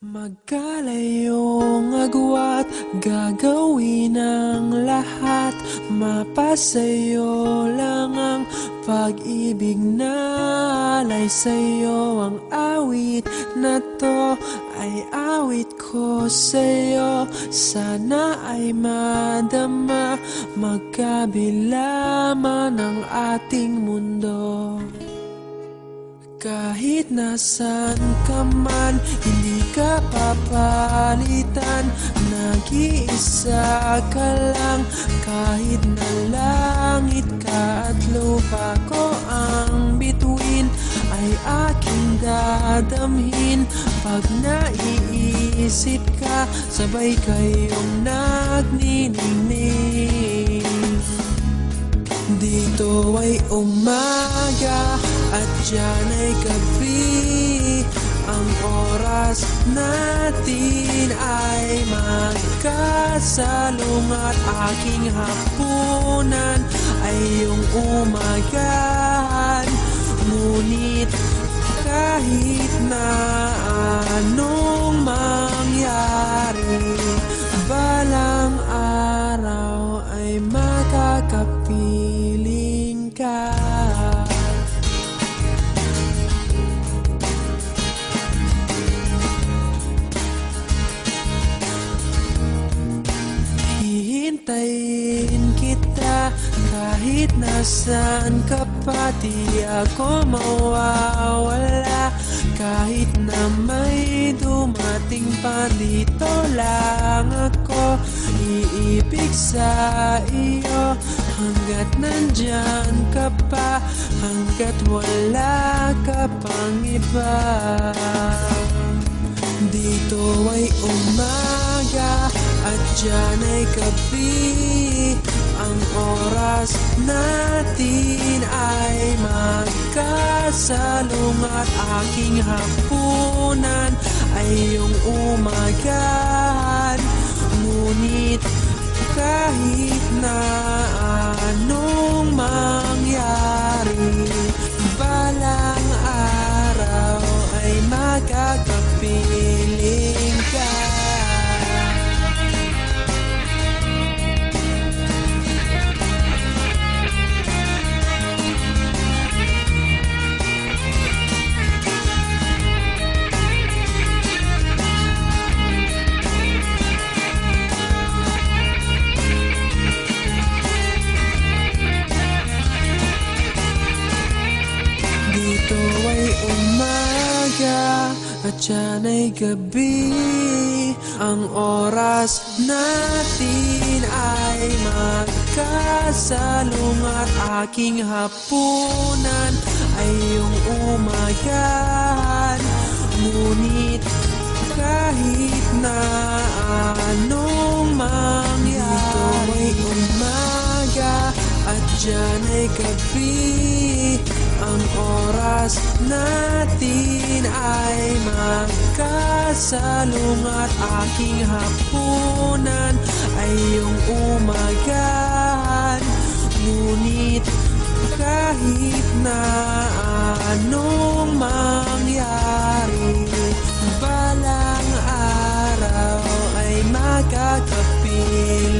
Magkalayong agwat, gagawin ang lahat. Mapasayo lang ang pag-ibig na alay sa'yo. Ang awit na to ay awit ko sa'yo. Sana ay madama, magkabila man ang ating mundo. Kahit nasan ka man, hindi ka papalitan. Nag-iisa ka lang, kahit na langit ka at lupa ko ang bituin, ay aking dadamhin. Pag naiisip ka, sabay kayong nagniningning. Dito ay umaga at diyan ay gabi. Ang oras natin ay magkasalungat. Aking hapunan ay iyong umagahan. Ngunit kahit na anong mangyari, balang araw ay makakapiling ka. Hihintayin kita kahit nasaan ka pa. Di ako mawawala kahit na may dumating pa. Dito lang ako iibig sa iyo hanggat nandyan ka pa, hanggat wala ka pang iba. Dito ay umaga at diyan ay gabi. Ang oras natin ay magkasalungat. Aking hapunan ay iyong umagahan. Ngunit kahit na anong mangyari, balang araw ay makakapiling ka. Dito ay umaga at diyan ay gabi. Ang oras natin ay magkasalungat. Aking hapunan ay iyong umagahan. Ngunit kahit na anong mangyari, dito ay umaga at diyan ay gabi. Ang oras natin ay magkasalungat. Aking hapunan ay iyong umagahan. Ngunit kahit na anong mangyari, balang araw ay makakapiling